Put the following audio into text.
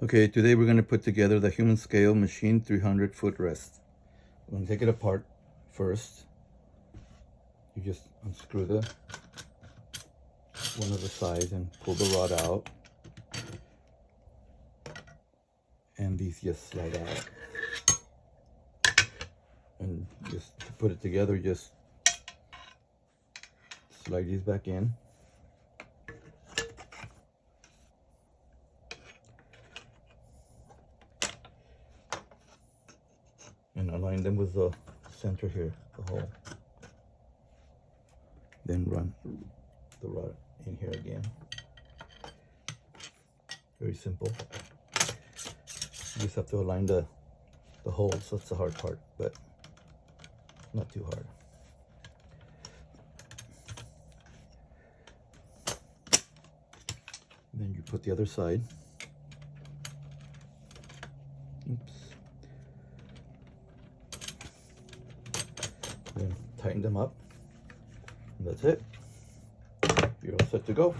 Okay, today we're going to put together the human scale machine 300 footrest. I'm going to take it apart first. You just unscrew one of the sides and pull the rod out. And these just slide out. And just to put it together, just slide these back in. And align them with the center here, the hole. Then run the rod in here again. Very simple. You just have to align the holes. That's the hard part, but not too hard. Then you put the other side. Oops. Then tighten them up. And that's it. You're all set to go.